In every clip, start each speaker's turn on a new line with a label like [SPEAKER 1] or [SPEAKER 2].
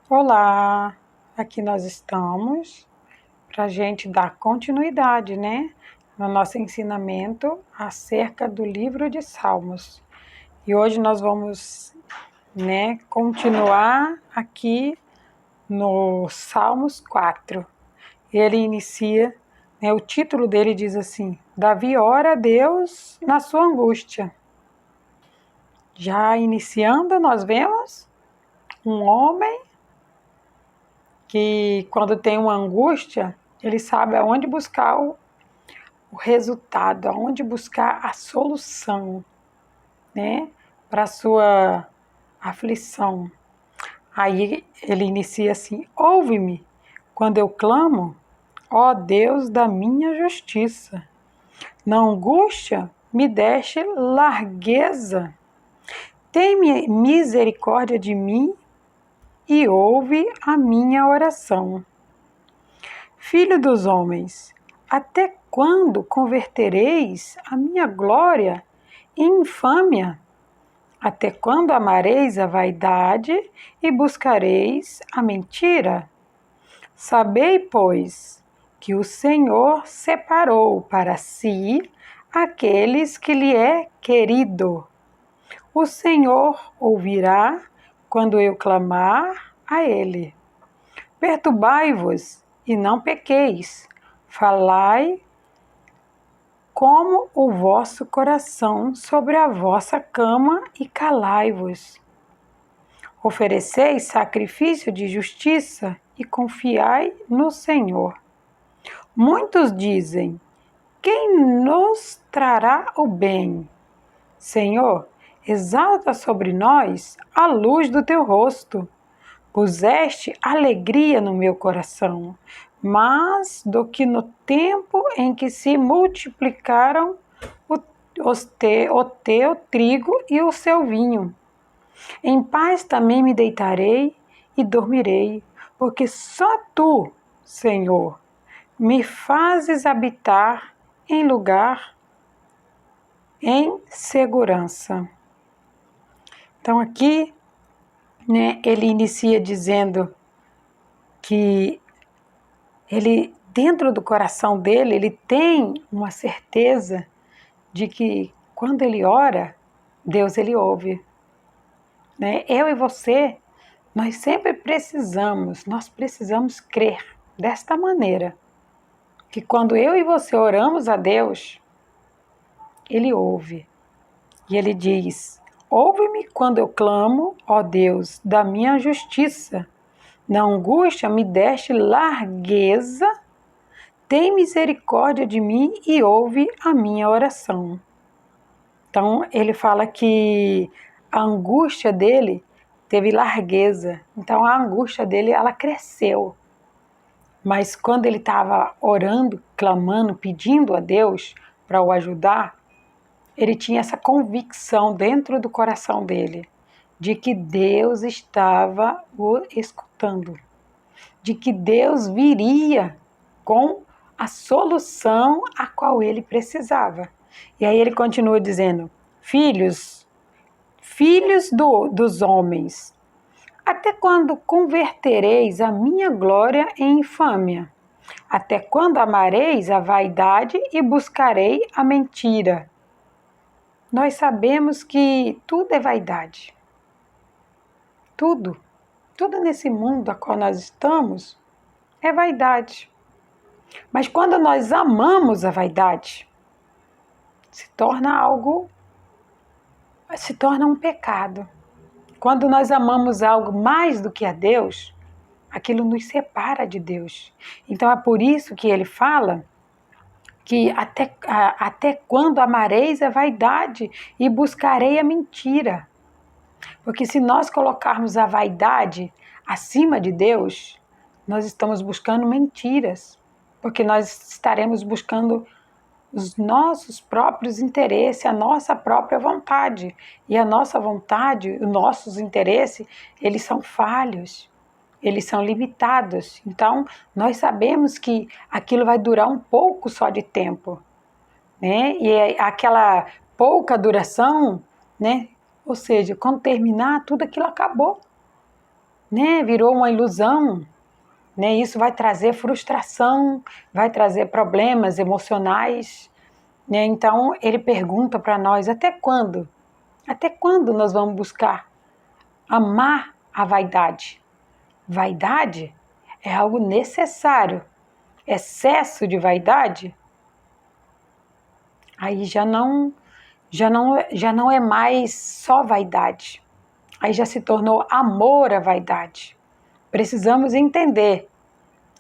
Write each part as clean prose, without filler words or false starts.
[SPEAKER 1] Olá, aqui nós estamos para a gente dar continuidade, no nosso ensinamento acerca do livro de Salmos. E hoje nós vamos, continuar aqui no Salmos 4. Ele inicia, o título dele diz assim: Davi ora a Deus na sua angústia. Já iniciando, nós vemos um homem que quando tem uma angústia, ele sabe aonde buscar o resultado, aonde buscar a solução, para a sua aflição. Aí ele inicia assim: ouve-me quando eu clamo, ó Deus da minha justiça. Na angústia me deste largueza. Tem misericórdia de mim e ouve a minha oração. Filho dos homens, até quando convertereis a minha glória em infâmia? Até quando amareis a vaidade e buscareis a mentira? Sabei, pois, que o Senhor separou para si aqueles que lhe é querido. O Senhor ouvirá quando eu clamar a Ele. Perturbai-vos e não pequeis. Falai como o vosso coração sobre a vossa cama e calai-vos. Ofereceis sacrifício de justiça e confiai no Senhor. Muitos dizem: quem nos trará o bem? Senhor, exalta sobre nós a luz do teu rosto. Puseste alegria no meu coração, mais do que no tempo em que se multiplicaram o teu trigo e o seu vinho. Em paz também me deitarei e dormirei, porque só tu, Senhor, me fazes habitar em lugar em segurança. Então aqui, ele inicia dizendo que ele, dentro do coração dele, ele tem uma certeza de que quando ele ora, Deus ele ouve. Eu e você, nós sempre nós precisamos crer desta maneira, que quando eu e você oramos a Deus, Ele ouve. E Ele diz: ouve-me quando eu clamo, ó Deus, da minha justiça. Na angústia me deste largueza, tem misericórdia de mim e ouve a minha oração. Então, ele fala que a angústia dele teve largueza. Então, a angústia dele, ela cresceu. Mas quando ele estava orando, clamando, pedindo a Deus para o ajudar, ele tinha essa convicção dentro do coração dele de que Deus estava o escutando, de que Deus viria com a solução a qual ele precisava. E aí ele continua dizendo: filhos dos homens, até quando convertereis a minha glória em infâmia? Até quando amareis a vaidade e buscarei a mentira? Nós sabemos que tudo é vaidade. Tudo nesse mundo a qual nós estamos é vaidade. Mas quando nós amamos a vaidade, se torna um pecado. Quando nós amamos algo mais do que a Deus, aquilo nos separa de Deus. Então é por isso que ele fala que até quando amareis a vaidade e buscarei a mentira. Porque se nós colocarmos a vaidade acima de Deus, nós estamos buscando mentiras. Porque nós estaremos buscando os nossos próprios interesses, a nossa própria vontade. E a nossa vontade, os nossos interesses, eles são falhos, eles são limitados. Então, nós sabemos que aquilo vai durar um pouco só de tempo, E aquela pouca duração, Ou seja, quando terminar, tudo aquilo acabou. né? Virou uma ilusão, né? Isso vai trazer frustração, vai trazer problemas emocionais, né? Então ele pergunta para nós: até quando? Até quando nós vamos buscar amar a vaidade? Vaidade é algo necessário. Excesso de vaidade, aí já não é mais só vaidade. Aí já se tornou amor à vaidade. Precisamos entender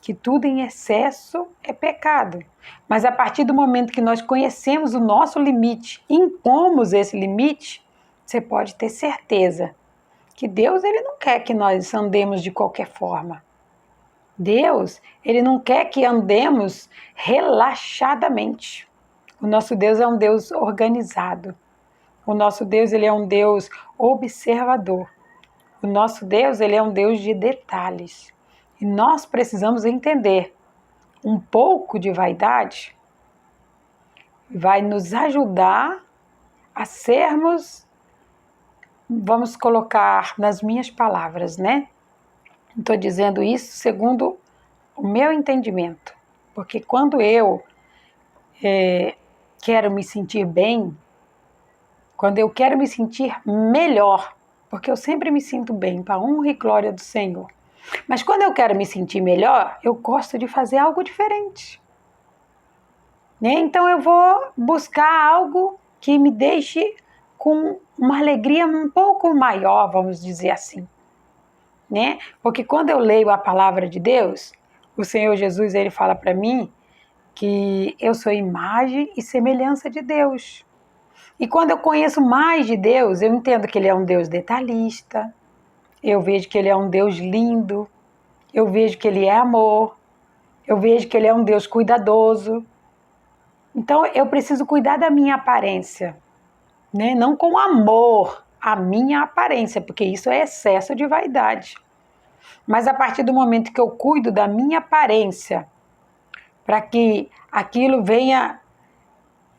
[SPEAKER 1] que tudo em excesso é pecado. Mas a partir do momento que nós conhecemos o nosso limite, impomos esse limite, você pode ter certeza que Deus ele não quer que nós andemos de qualquer forma. Deus, ele não quer que andemos relaxadamente. O nosso Deus é um Deus organizado. O nosso Deus, ele é um Deus observador. O nosso Deus, ele é um Deus de detalhes. E nós precisamos entender um pouco de vaidade vai nos ajudar a sermos, vamos colocar nas minhas palavras, né? Estou dizendo isso segundo o meu entendimento, porque quando eu quero me sentir bem, quando eu quero me sentir melhor, porque eu sempre me sinto bem, para a honra e glória do Senhor. Mas quando eu quero me sentir melhor, eu gosto de fazer algo diferente, né? Então eu vou buscar algo que me deixe com uma alegria um pouco maior, vamos dizer assim, né? Porque quando eu leio a palavra de Deus, o Senhor Jesus ele fala para mim que eu sou imagem e semelhança de Deus. E quando eu conheço mais de Deus, eu entendo que Ele é um Deus detalhista, eu vejo que Ele é um Deus lindo, eu vejo que Ele é amor, eu vejo que Ele é um Deus cuidadoso. Então eu preciso cuidar da minha aparência, né? Não com amor à minha aparência, porque isso é excesso de vaidade. Mas a partir do momento que eu cuido da minha aparência, para que aquilo venha.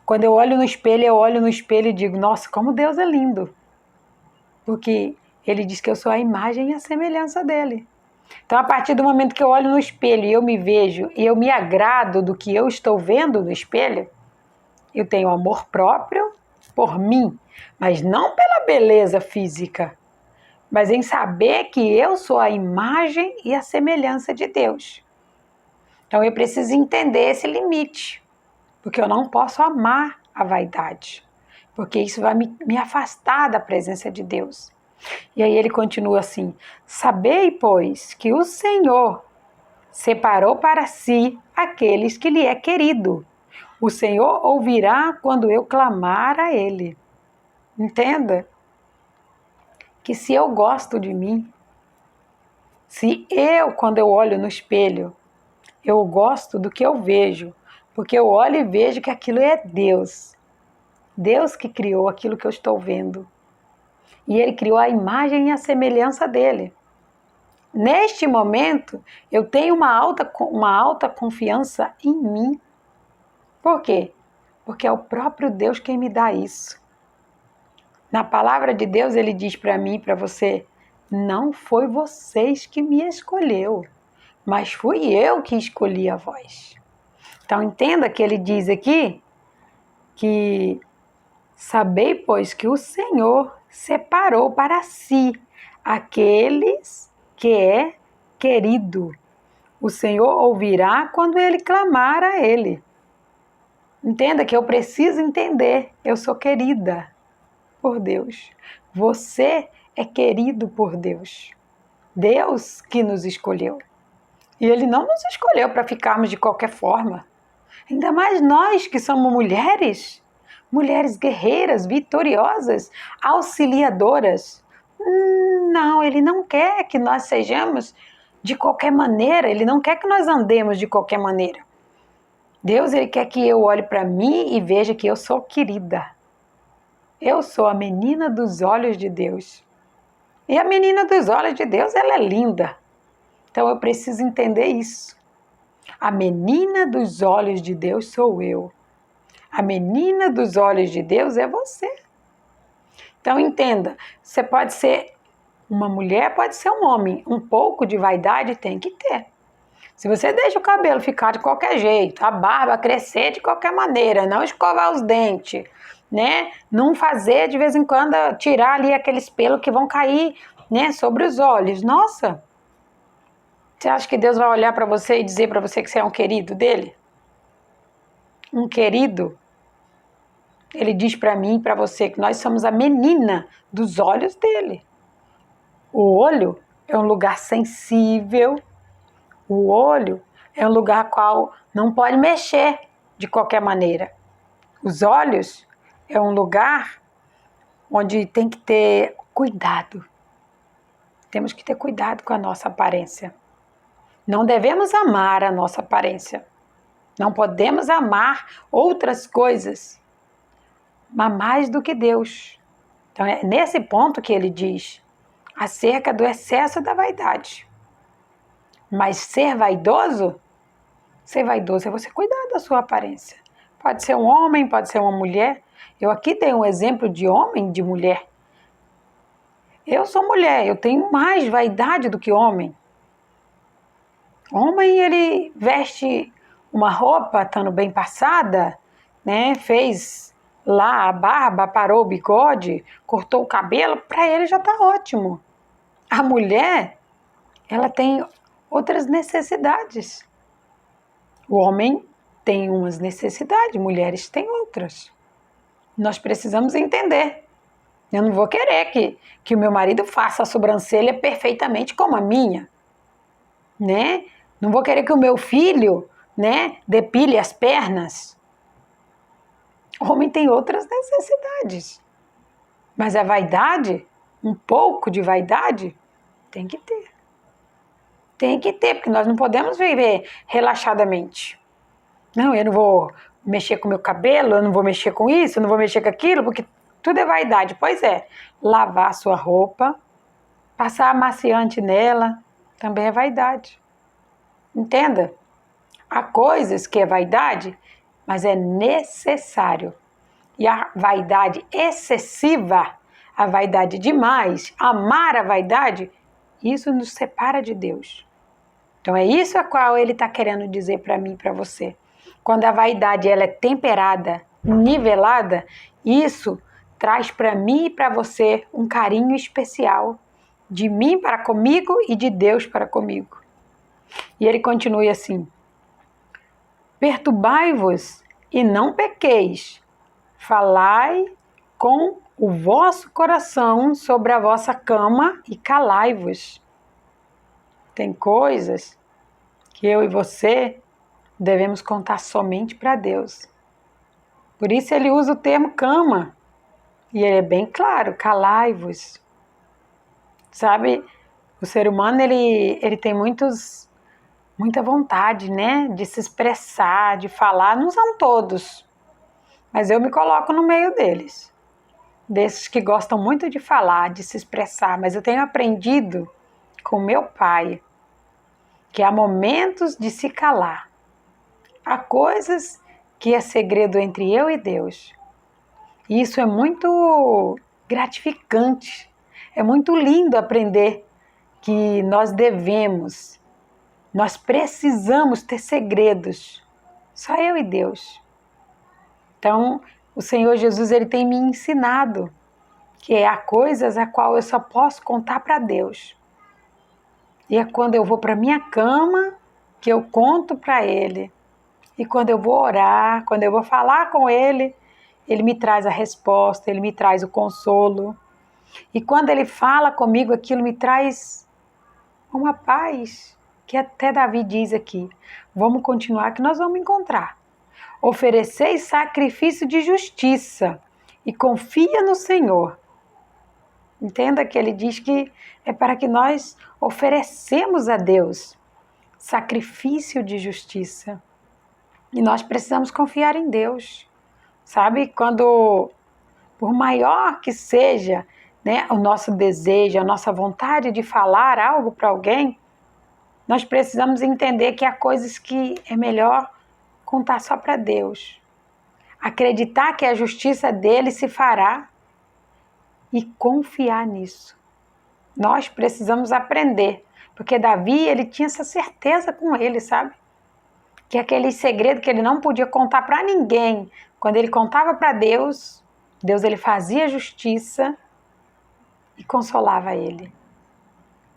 [SPEAKER 1] Quando eu olho no espelho e digo, nossa, como Deus é lindo. Porque Ele diz que eu sou a imagem e a semelhança dEle. Então, a partir do momento que eu olho no espelho e eu me vejo e eu me agrado do que eu estou vendo no espelho, eu tenho amor próprio por mim, mas não pela beleza física, mas em saber que eu sou a imagem e a semelhança de Deus. Então, eu preciso entender esse limite. Porque eu não posso amar a vaidade, porque isso vai me afastar da presença de Deus. E aí ele continua assim: sabei, pois, que o Senhor separou para si aqueles que lhe é querido. O Senhor ouvirá quando eu clamar a Ele. Entenda que se eu gosto de mim, se eu, quando eu olho no espelho, eu gosto do que eu vejo, porque eu olho e vejo que aquilo é Deus. Deus que criou aquilo que eu estou vendo. E Ele criou a imagem e a semelhança dEle. Neste momento, eu tenho uma alta confiança em mim. Por quê? Porque é o próprio Deus quem me dá isso. Na palavra de Deus, Ele diz para mim e para você, não foi vocês que me escolheu, mas fui eu que escolhi a vós. Então, entenda que Ele diz aqui que sabei, pois, que o Senhor separou para si aqueles que é querido. O Senhor ouvirá quando ele clamar a ele. Entenda que eu preciso entender. Eu sou querida por Deus. Você é querido por Deus. Deus que nos escolheu. E Ele não nos escolheu para ficarmos de qualquer forma. Ainda mais nós que somos mulheres. Mulheres guerreiras, vitoriosas, auxiliadoras. Não, Ele não quer que nós sejamos de qualquer maneira. Ele não quer que nós andemos de qualquer maneira. Deus, Ele quer que eu olhe para mim e veja que eu sou querida. Eu sou a menina dos olhos de Deus. E a menina dos olhos de Deus, ela é linda. Então eu preciso entender isso. A menina dos olhos de Deus sou eu. A menina dos olhos de Deus é você. Então entenda, você pode ser Uma mulher pode ser um homem, um pouco de vaidade tem que ter. Se você deixa o cabelo ficar de qualquer jeito, a barba crescer de qualquer maneira, não escovar os dentes, né? Não fazer de vez em quando, tirar ali aqueles pelos que vão cair, né, sobre os olhos. Nossa! Você acha que Deus vai olhar para você e dizer para você que você é um querido dele? Um querido? Ele diz para mim e para você que nós somos a menina dos olhos dele. O olho é um lugar sensível. O olho é um lugar qual não pode mexer de qualquer maneira. Os olhos é um lugar onde tem que ter cuidado. Temos que ter cuidado com a nossa aparência. Não devemos amar a nossa aparência. Não podemos amar outras coisas, mas mais do que Deus. Então é nesse ponto que ele diz acerca do excesso da vaidade. Mas ser vaidoso é você cuidar da sua aparência. Pode ser um homem, pode ser uma mulher. Eu aqui tenho um exemplo de homem e de mulher. Eu sou mulher, eu tenho mais vaidade do que homem. Homem, ele veste uma roupa estando bem passada, né? Fez lá a barba, parou o bigode, cortou o cabelo, para ele já está ótimo. A mulher, ela tem outras necessidades. O homem tem umas necessidades, mulheres têm outras. Nós precisamos entender. Eu não vou querer que o meu marido faça a sobrancelha perfeitamente como a minha, né? Não vou querer que o meu filho, né, depile as pernas. O homem tem outras necessidades. Mas a vaidade, um pouco de vaidade, tem que ter. Tem que ter, porque nós não podemos viver relaxadamente. Não, eu não vou mexer com o meu cabelo, eu não vou mexer com isso, eu não vou mexer com aquilo, porque tudo é vaidade. Pois é, lavar a sua roupa, passar amaciante nela, também é vaidade. Entenda? Há coisas que é vaidade, mas é necessário. E a vaidade excessiva, a vaidade demais, amar a vaidade, isso nos separa de Deus. Então é isso a qual ele está querendo dizer para mim e para você. Quando a vaidade ela é temperada, nivelada, isso traz para mim e para você um carinho especial de mim para comigo e de Deus para comigo. E ele continua assim: perturbai-vos e não pequeis, falai com o vosso coração sobre a vossa cama e calai-vos. Tem coisas que eu e você devemos contar somente para Deus. Por isso ele usa o termo cama. E ele é bem claro, calai-vos. Sabe, o ser humano ele tem muita vontade, né, de se expressar, de falar. Não são todos, mas eu me coloco no meio deles. Desses que gostam muito de falar, de se expressar. Mas eu tenho aprendido com meu pai que há momentos de se calar. Há coisas que é segredo entre eu e Deus. E isso é muito gratificante. É muito lindo aprender que nós precisamos ter segredos. Só eu e Deus. Então, o Senhor Jesus ele tem me ensinado que há coisas a qual eu só posso contar para Deus. E é quando eu vou para minha cama que eu conto para Ele. E quando eu vou orar, quando eu vou falar com Ele, Ele me traz a resposta, Ele me traz o consolo. E quando Ele fala comigo, aquilo me traz uma paz, que até Davi diz aqui. Vamos continuar que nós vamos encontrar. Ofereceis sacrifício de justiça e confia no Senhor. Entenda que Ele diz que é para que nós oferecemos a Deus sacrifício de justiça. E nós precisamos confiar em Deus. Sabe, quando, por maior que seja, né, o nosso desejo, a nossa vontade de falar algo para alguém, nós precisamos entender que há coisas que é melhor contar só para Deus. Acreditar que a justiça dele se fará e confiar nisso. Nós precisamos aprender, porque Davi, ele tinha essa certeza com ele, sabe? Que aquele segredo que ele não podia contar para ninguém, quando ele contava para Deus, Deus ele fazia justiça e consolava ele.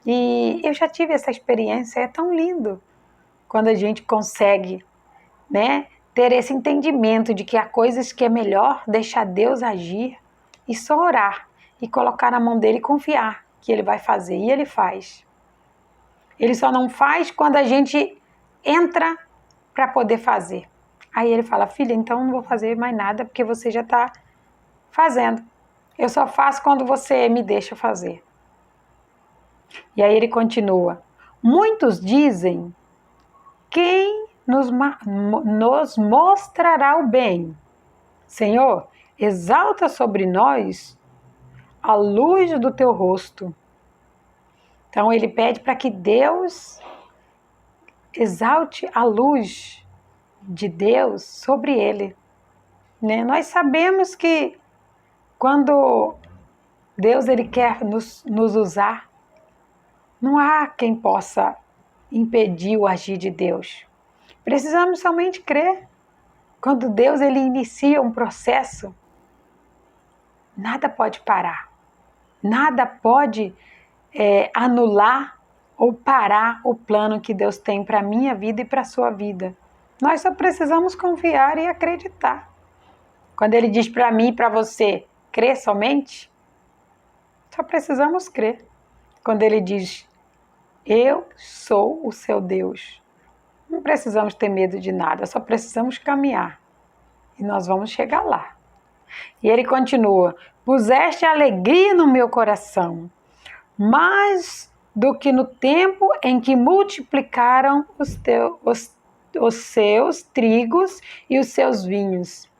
[SPEAKER 1] E eu já tive essa experiência, é tão lindo quando a gente consegue, né, ter esse entendimento de que há coisas que é melhor deixar Deus agir e só orar e colocar na mão dele e confiar que ele vai fazer, e ele faz. Ele só não faz quando a gente entra para poder fazer. Aí ele fala: filha, então não vou fazer mais nada porque você já está fazendo. Eu só faço quando você me deixa fazer. E aí ele continua: muitos dizem: quem nos mostrará o bem? Senhor, exalta sobre nós a luz do teu rosto. Então ele pede para que Deus exalte a luz de Deus sobre ele, né? Nós sabemos que quando Deus ele quer nos usar, não há quem possa impedir o agir de Deus. Precisamos somente crer. Quando Deus ele inicia um processo, nada pode parar, nada pode anular ou parar o plano que Deus tem para a minha vida e para a sua vida. Nós só precisamos confiar e acreditar. Quando ele diz para mim e para você, crer somente, só precisamos crer. Quando ele diz, eu sou o seu Deus, não precisamos ter medo de nada, só precisamos caminhar. E nós vamos chegar lá. E ele continua, puseste alegria no meu coração, mais do que no tempo em que multiplicaram os seus trigos e os seus vinhos.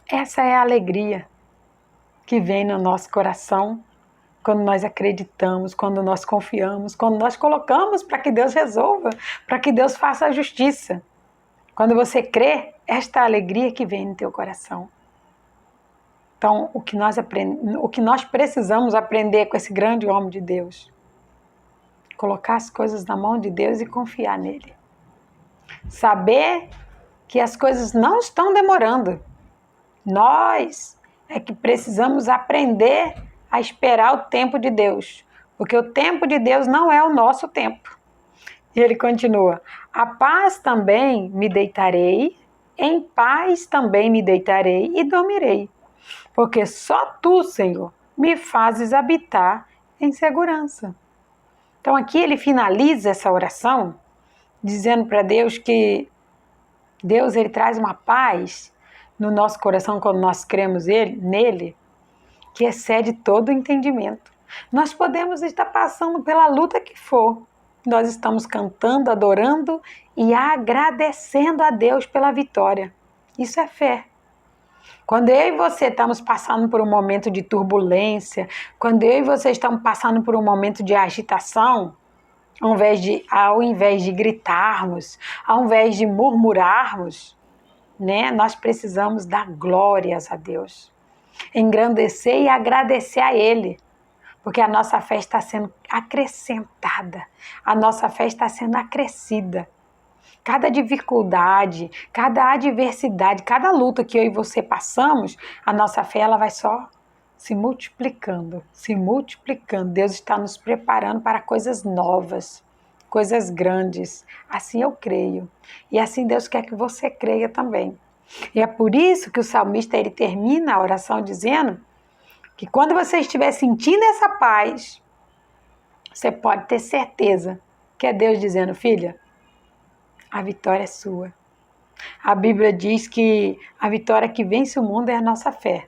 [SPEAKER 1] Essa é a alegria que vem no nosso coração quando nós acreditamos, quando nós confiamos, quando nós colocamos para que Deus resolva, para que Deus faça a justiça. Quando você crê, esta alegria que vem no teu coração. Então, o que nós precisamos aprender com esse grande homem de Deus? Colocar as coisas na mão de Deus e confiar nele. Saber que as coisas não estão demorando. Nós é que precisamos aprender a esperar o tempo de Deus, porque o tempo de Deus não é o nosso tempo. E ele continua, a paz também me deitarei, em paz também me deitarei e dormirei, porque só tu, Senhor, me fazes habitar em segurança. Então aqui ele finaliza essa oração dizendo para Deus que Deus ele traz uma paz no nosso coração quando nós cremos nele, que excede todo o entendimento. Nós podemos estar passando pela luta que for, nós estamos cantando, adorando e agradecendo a Deus pela vitória. Isso é fé. Quando eu e você estamos passando por um momento de turbulência, quando eu e você estamos passando por um momento de agitação, ao invés de gritarmos, ao invés de murmurarmos, né, nós precisamos dar glórias a Deus, engrandecer e agradecer a Ele, porque a nossa fé está sendo acrescentada, a nossa fé está sendo acrescida. Cada dificuldade, cada adversidade, cada luta que eu e você passamos, a nossa fé ela vai só se multiplicando, se multiplicando. Deus está nos preparando para coisas novas, coisas grandes. Assim eu creio. E assim Deus quer que você creia também. E é por isso que o salmista ele termina a oração dizendo que quando você estiver sentindo essa paz, você pode ter certeza que é Deus dizendo, filha, a vitória é sua. A Bíblia diz que a vitória que vence o mundo é a nossa fé.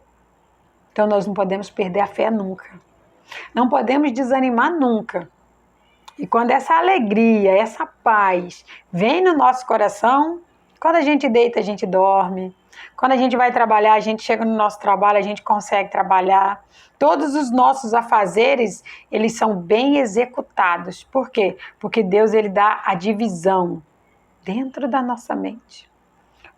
[SPEAKER 1] Então nós não podemos perder a fé nunca. Não podemos desanimar nunca. E quando essa alegria, essa paz vem no nosso coração, quando a gente deita, a gente dorme. Quando a gente vai trabalhar, a gente chega no nosso trabalho, a gente consegue trabalhar. Todos os nossos afazeres, eles são bem executados. Por quê? Porque Deus ele dá a divisão dentro da nossa mente,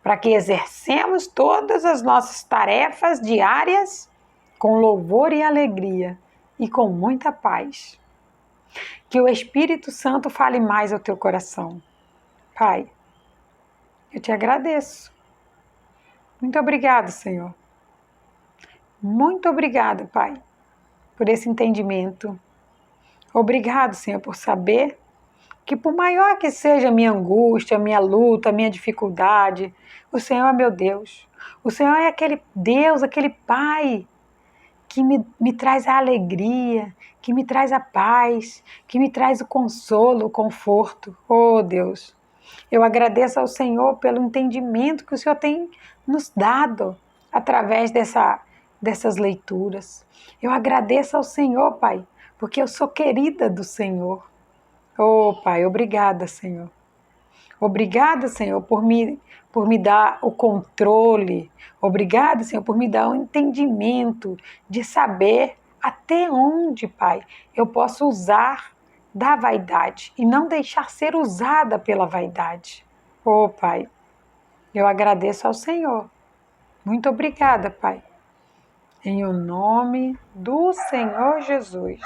[SPEAKER 1] para que exercemos todas as nossas tarefas diárias com louvor e alegria. e com muita paz. Que o Espírito Santo fale mais ao teu coração. Pai, eu te agradeço. Muito obrigado, Senhor. Muito obrigado, Pai, por esse entendimento. Obrigado, Senhor, por saber que por maior que seja a minha angústia, a minha luta, a minha dificuldade, o Senhor é meu Deus. O Senhor é aquele Deus, aquele Pai que me traz a alegria, que me traz a paz, que me traz o consolo, o conforto. Oh, Deus, eu agradeço ao Senhor pelo entendimento que o Senhor tem nos dado através dessas leituras. Eu agradeço ao Senhor, Pai, porque eu sou querida do Senhor. Oh, Pai, obrigada, Senhor. Obrigada, Senhor, por me dar o controle. Obrigada, Senhor, por me dar o entendimento de saber até onde, Pai, eu posso usar da vaidade e não deixar ser usada pela vaidade. Oh, Pai, eu agradeço ao Senhor. Muito obrigada, Pai. Em o nome do Senhor Jesus.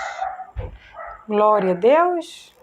[SPEAKER 1] Glória a Deus.